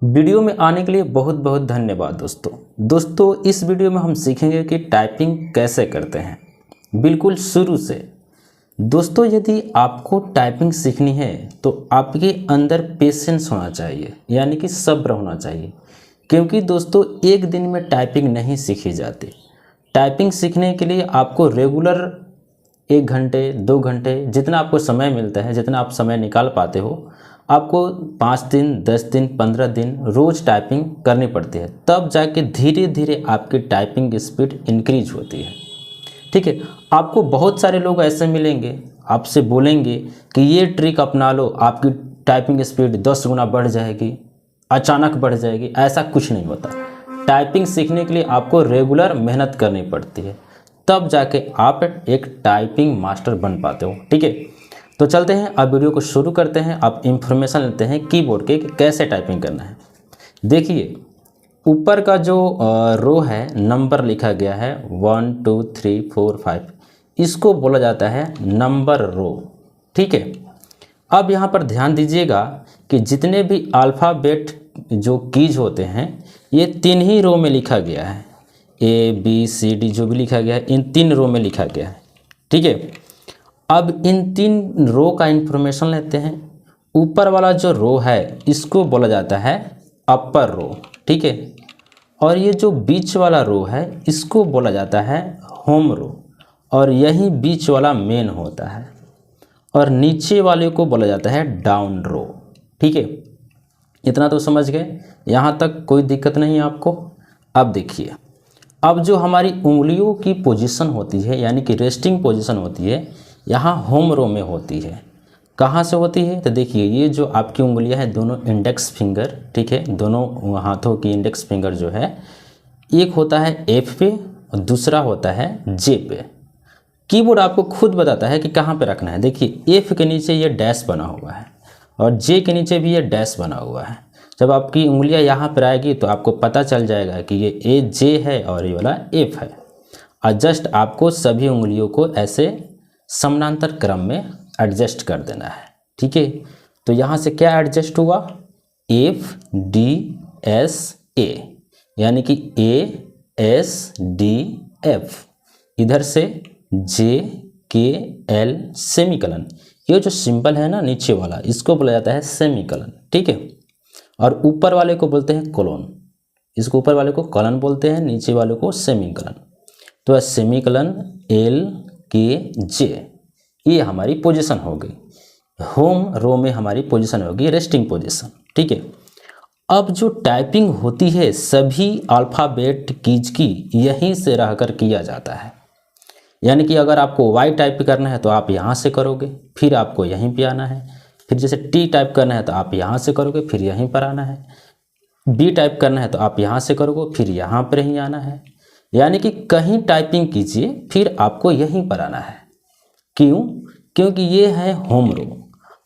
Video में आने के लिए बहुत बहुत धन्यवाद दोस्तों इस वीडियो में हम सीखेंगे कि टाइपिंग कैसे करते हैं बिल्कुल शुरू से। दोस्तों यदि आपको टाइपिंग सीखनी है तो आपके अंदर पेशेंस होना चाहिए, यानी कि सब्र होना चाहिए, क्योंकि दोस्तों एक दिन में टाइपिंग नहीं सीखी जाती। टाइपिंग सीखने के लिए आपको रेगुलर 1 घंटे 2 घंटे जितना आपको समय मिलता है, जितना आप समय निकाल पाते हो, आपको 5 दिन 10 दिन 15 दिन रोज़ टाइपिंग करनी पड़ती है, तब जाके धीरे धीरे आपकी टाइपिंग स्पीड इंक्रीज होती है। ठीक है, आपको बहुत सारे लोग ऐसे मिलेंगे, आपसे बोलेंगे कि ये ट्रिक अपना लो, आपकी टाइपिंग स्पीड 10 गुना बढ़ जाएगी, अचानक बढ़ जाएगी। ऐसा कुछ नहीं होता। टाइपिंग सीखने के लिए आपको रेगुलर मेहनत करनी पड़ती है, तब जाके आप एक टाइपिंग मास्टर बन पाते हो। ठीक है, तो चलते हैं, अब वीडियो को शुरू करते हैं। आप इंफॉर्मेशन लेते हैं कीबोर्ड के कि कैसे टाइपिंग करना है। देखिए ऊपर का जो रो है, नंबर लिखा गया है 1 2 3 4 5, इसको बोला जाता है नंबर रो। ठीक है, अब यहाँ पर ध्यान दीजिएगा कि जितने भी अल्फ़ाबेट जो कीज होते हैं ये 3 ही रो में लिखा गया है। ABCD जो भी लिखा गया है इन 3 रो में लिखा गया है। ठीक है, अब इन 3 रो का इंफॉर्मेशन लेते हैं। ऊपर वाला जो रो है इसको बोला जाता है अपर रो। ठीक है, और ये जो बीच वाला रो है इसको बोला जाता है होम रो, और यही बीच वाला मेन होता है, और नीचे वाले को बोला जाता है डाउन रो। ठीक है, इतना तो समझ गए, यहाँ तक कोई दिक्कत नहीं है आपको। अब देखिए, अब जो हमारी उंगलियों की पोजीशन होती है, यानी कि रेस्टिंग पोजीशन होती है, यहाँ होम रो में होती है। कहाँ से होती है तो देखिए, ये जो आपकी उंगलियां हैं दोनों इंडेक्स फिंगर, ठीक है, दोनों हाथों की इंडेक्स फिंगर जो है, एक होता है F पे और दूसरा होता है J पे। कीबोर्ड आपको खुद बताता है कि कहाँ पे रखना है। देखिए F के नीचे ये डैश बना हुआ है और J के नीचे भी ये डैश बना हुआ है। जब आपकी उंगलियां यहाँ पर आएगी तो आपको पता चल जाएगा कि ये J है और ये वाला F है। और जस्ट आपको सभी उंगलियों को ऐसे समानांतर क्रम में एडजस्ट कर देना है। ठीक है, तो यहाँ से क्या एडजस्ट हुआ, FDSA, यानी कि ASDF, इधर से JKL सेमीकलन। ये जो सिंबल है ना नीचे वाला, इसको बोला जाता है सेमीकलन। ठीक है, और ऊपर वाले को बोलते हैं कोलन। इसको ऊपर वाले को कॉलन बोलते हैं, नीचे वाले को सेमीकलन। तो सेमीकलन LKJ, ये हमारी पोजीशन हो गई। होम रो में हमारी पोजीशन होगी रेस्टिंग पोजीशन। ठीक है, अब जो टाइपिंग होती है सभी अल्फ़ाबेट कीज की यहीं से रहकर किया जाता है। यानी कि अगर आपको Y टाइप करना है तो आप यहाँ से करोगे, फिर आपको यहीं पे आना है। फिर जैसे T टाइप करना है तो आप यहाँ से करोगे, फिर यहीं पर आना है। B टाइप करना है तो आप यहाँ से करोगे, फिर यहाँ पर ही आना है। यानी कि कहीं टाइपिंग कीजिए फिर आपको यहीं पर आना है। क्यों? क्योंकि ये है होम रो।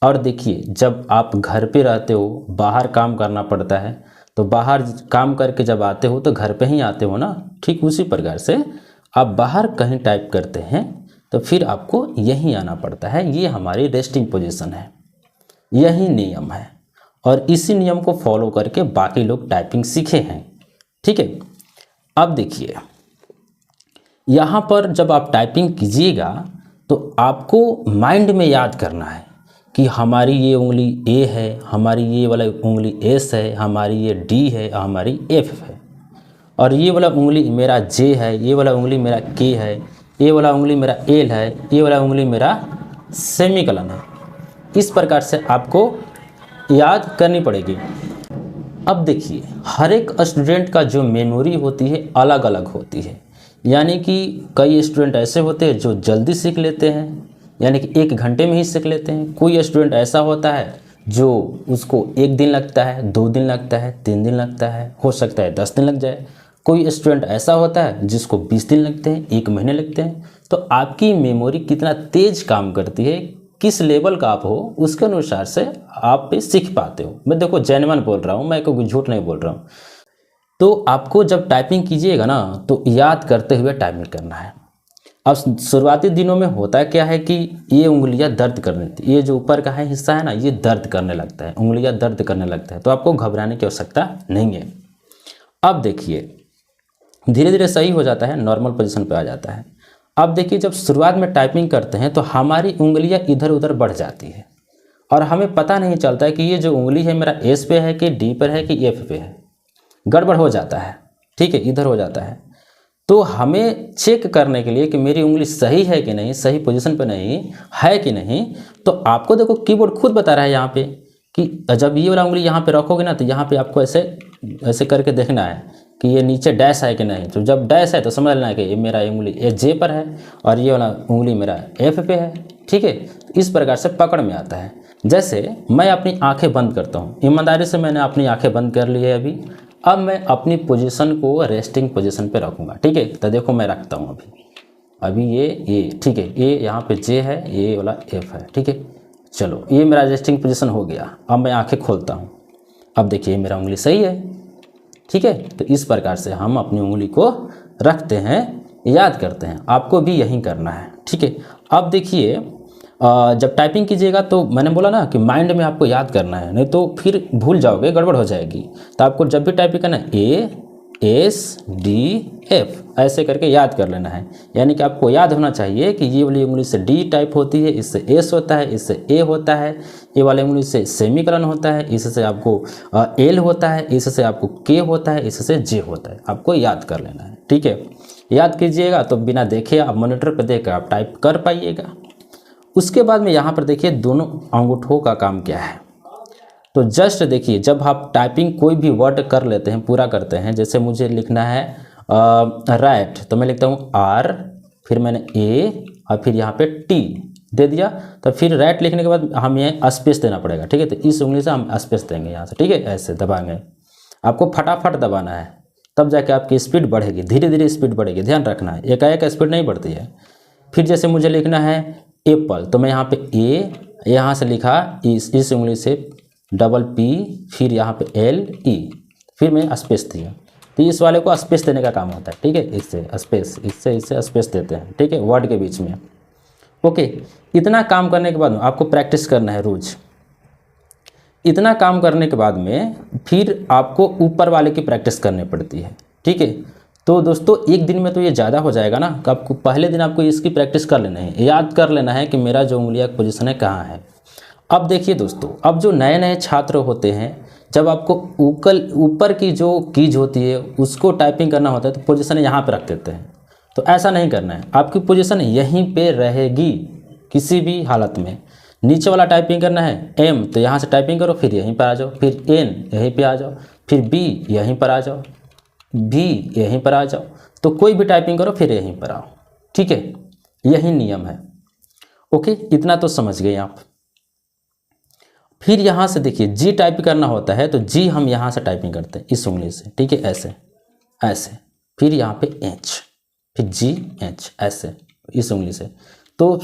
और देखिए, जब आप घर पे रहते हो, बाहर काम करना पड़ता है, तो बाहर काम करके जब आते हो तो घर पे ही आते हो ना। ठीक उसी प्रकार से आप बाहर कहीं टाइप करते हैं तो फिर आपको यहीं आना पड़ता है। ये हमारी रेस्टिंग पोजीशन है, यही नियम है, और इसी नियम को फॉलो करके बाकी लोग टाइपिंग सीखे हैं। ठीक है, अब देखिए यहाँ पर जब आप टाइपिंग कीजिएगा तो आपको माइंड में याद करना है कि हमारी ये उंगली A है, हमारी ये वाला उंगली S है, हमारी ये D है, हमारी F है, और ये वाला उंगली मेरा J है, ये वाला उंगली मेरा K है, ये वाला उंगली मेरा L है, ये वाला उंगली मेरा सेमीकलन है। इस प्रकार से आपको याद करनी पड़ेगी। अब देखिए, हर एक स्टूडेंट का जो मेमोरी होती है अलग अलग होती है। यानी कि कई स्टूडेंट ऐसे होते हैं जो जल्दी सीख लेते हैं, यानी कि 1 घंटे में ही सीख लेते हैं। कोई स्टूडेंट ऐसा होता है जो उसको 1 दिन लगता है, 2 दिन लगता है, 3 दिन लगता है, हो सकता है 10 दिन लग जाए। कोई स्टूडेंट ऐसा होता है जिसको 20 दिन लगते हैं, 1 महीने लगते हैं। तो आपकी मेमोरी कितना तेज़ काम करती है, किस लेवल का आप हो, उसके अनुसार से आप पे सीख पाते हो। मैं देखो जेन्युइन बोल रहा हूँ, मैं कोई झूठ नहीं बोल रहा हूँ। तो आपको जब टाइपिंग कीजिएगा ना तो याद करते हुए टाइपिंग करना है। अब शुरुआती दिनों में होता क्या है कि ये उंगलियां दर्द करने लगती, ये जो ऊपर का है हिस्सा है ना, ये दर्द करने लगता है, उंगलियां दर्द करने लगता है। तो आपको घबराने की आवश्यकता नहीं है। अब देखिए धीरे धीरे सही हो जाता है, नॉर्मल पोजीशन पे आ जाता है। अब देखिए जब शुरुआत में टाइपिंग करते हैं तो हमारी उंगलियां इधर उधर बढ़ जाती है और हमें पता नहीं चलता है कि ये जो उंगली है मेरा एस पे है कि डी पर है कि एफ पे है, गड़बड़ हो जाता है। ठीक है, इधर हो जाता है। तो हमें चेक करने के लिए कि मेरी उंगली सही है कि नहीं, सही पोजीशन पे नहीं है कि नहीं, तो आपको देखो कीबोर्ड खुद बता रहा है यहाँ पे कि जब ये वाला उंगली यहाँ पे रखोगे ना तो यहाँ पे आपको ऐसे ऐसे करके देखना है कि ये नीचे डैश है कि नहीं। तो जब डैश है तो समझ लेना है कि ये मेरा उंगली एच जे पर है और ये वाला उंगली मेरा एफ पे है। ठीक है, इस प्रकार से पकड़ में आता है। जैसे मैं अपनी आंखें बंद करता हूँ, ईमानदारी से मैंने अपनी आंखें बंद कर ली है अभी। अब मैं अपनी पोजीशन को रेस्टिंग पोजीशन पे रखूँगा। ठीक है, तो देखो मैं रखता हूँ अभी ये ठीक है, ये यहाँ पे जे है, ये वाला एफ है। ठीक है, चलो ये मेरा रेस्टिंग पोजीशन हो गया। अब मैं आंखें खोलता हूँ, अब देखिए मेरा उंगली सही है। ठीक है, तो इस प्रकार से हम अपनी उंगली को रखते हैं, याद करते हैं। आपको भी यही करना है। ठीक है, अब देखिए जब टाइपिंग कीजिएगा तो मैंने बोला ना कि माइंड में आपको याद करना है, नहीं तो फिर भूल जाओगे, गड़बड़ हो जाएगी। तो आपको जब भी टाइपिंग करना है ए एस डी एफ ऐसे करके याद कर लेना है। यानी कि आपको याद होना चाहिए कि ये वाली उंगली से डी टाइप होती है, इससे एस होता है, इससे ए होता है, ये वाले उंगली से सेमीकलन होता है, इससे आपको एल होता है, इससे आपको के होता है, इससे जे होता है। आपको याद कर लेना है। ठीक है, याद कीजिएगा तो बिना देखे आप मॉनिटर पर देख कर आप टाइप कर पाइएगा। उसके बाद में यहाँ पर देखिए दोनों अंगूठों का काम क्या है। तो जस्ट देखिए जब आप टाइपिंग कोई भी वर्ड कर लेते हैं, पूरा करते हैं, जैसे मुझे लिखना है राइट, तो मैं लिखता हूँ आर, फिर मैंने ए और फिर यहाँ पे टी दे दिया। तो फिर राइट लिखने के बाद हमें स्पेस देना पड़ेगा। ठीक है, तो इस उंगली से हम स्पेस देंगे यहाँ से। ठीक है, ऐसे दबाएंगे, आपको फटाफट दबाना है, तब जाके आपकी स्पीड बढ़ेगी, धीरे धीरे स्पीड बढ़ेगी, ध्यान रखना है, एकाएक स्पीड नहीं बढ़ती है। फिर जैसे मुझे लिखना है एप्पल, तो मैं यहाँ पे ए, यहाँ से लिखा इस उंगली से डबल पी, फिर यहाँ पे एल ई, फिर मैं स्पेस दिया। तो इस वाले को स्पेस देने का काम होता है। ठीक है, इससे स्पेस, इससे स्पेस देते हैं। ठीक है, वर्ड के बीच में। ओके, इतना काम करने के बाद में आपको प्रैक्टिस करना है रोज। इतना काम करने के बाद में फिर आपको ऊपर वाले की प्रैक्टिस करनी पड़ती है। ठीक है, तो दोस्तों एक दिन में तो ये ज़्यादा हो जाएगा ना, कि आपको पहले दिन आपको इसकी प्रैक्टिस कर लेना है, याद कर लेना है कि मेरा जो उंगलियां का पोजीशन है कहाँ है। अब देखिए दोस्तों, अब जो नए नए छात्र होते हैं, जब आपको ऊपर की जो कीज होती है उसको टाइपिंग करना होता है तो पोजीशन यहाँ पे रख देते हैं। तो ऐसा नहीं करना है, आपकी पोजीशन यहीं पे रहेगी किसी भी हालत में। नीचे वाला टाइपिंग करना है एम, तो यहाँ से टाइपिंग करो, फिर यहीं पर आ जाओ, फिर एन यहीं पे आ जाओ, फिर बी यहीं पर आ जाओ, भी यहीं पर आ जाओ। तो कोई भी टाइपिंग करो फिर यहीं पर आओ। ठीक है, यही नियम है। ओके, इतना तो समझ गए आप। फिर यहाँ से देखिए जी टाइप करना होता है, तो जी हम यहाँ से टाइपिंग करते हैं इस उंगली से। ठीक है, ऐसे ऐसे, फिर यहाँ पे एच, फिर जी एच, ऐसे इस उंगली से। तो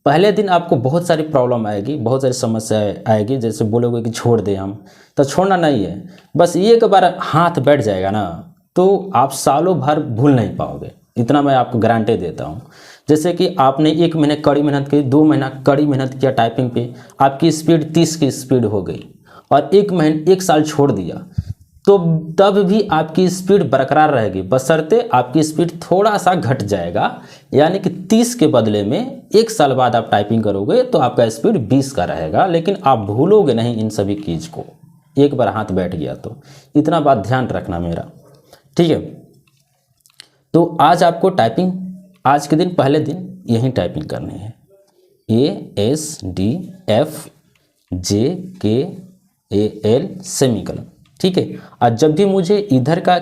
पहले दिन आपको बहुत सारी प्रॉब्लम आएगी, बहुत सारी समस्या आएगी। जैसे बोलोगे कि छोड़ दें हम, तो छोड़ना नहीं है, बस एक बार हाथ बैठ जाएगा ना तो आप सालों भर भूल नहीं पाओगे, इतना मैं आपको गारंटी देता हूँ। जैसे कि आपने 1 महीने कड़ी मेहनत की, 2 महीना कड़ी मेहनत किया टाइपिंग पे, आपकी स्पीड 30 की स्पीड हो गई, और 1 साल छोड़ दिया, तो तब भी आपकी स्पीड बरकरार रहेगी, बशर्ते आपकी स्पीड थोड़ा सा घट जाएगा। यानी कि 30 के बदले में 1 साल बाद आप टाइपिंग करोगे तो आपका स्पीड 20 का रहेगा, लेकिन आप भूलोगे नहीं इन सभी चीज़ को, एक बार हाथ बैठ गया तो। इतना बात ध्यान रखना मेरा। ठीक है, तो आज आपको टाइपिंग, आज के दिन पहले दिन यही टाइपिंग करनी है, ए एस डी एफ जे के ए एल सेमीकलन। ठीक है, और जब भी मुझे इधर का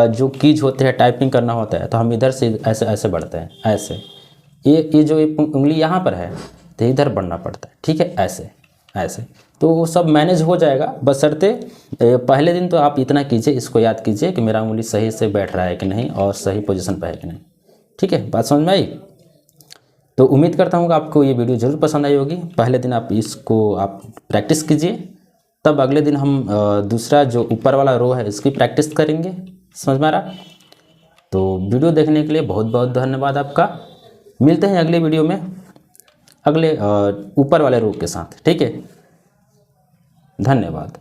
जो कीज होते हैं टाइपिंग करना होता है तो हम इधर से ऐसे ऐसे बढ़ते हैं, ऐसे ये जो उंगली यहाँ पर है तो इधर बढ़ना पड़ता है। ठीक है, ऐसे ऐसे, तो वो सब मैनेज हो जाएगा, बशर्ते पहले दिन तो आप इतना कीजिए, इसको याद कीजिए कि मेरा उंगली सही से बैठ रहा है कि नहीं और सही पोजीशन पर है कि नहीं। ठीक है, बात समझ में आई? तो उम्मीद करता हूँ कि आपको ये वीडियो ज़रूर पसंद आई होगी। पहले दिन आप इसको आप प्रैक्टिस कीजिए, तब अगले दिन हम दूसरा जो ऊपर वाला रो है इसकी प्रैक्टिस करेंगे। समझ में आ रहा? तो वीडियो देखने के लिए बहुत बहुत धन्यवाद आपका। मिलते हैं अगले वीडियो में अगले ऊपर वाले रूप के साथ। ठीक है, धन्यवाद।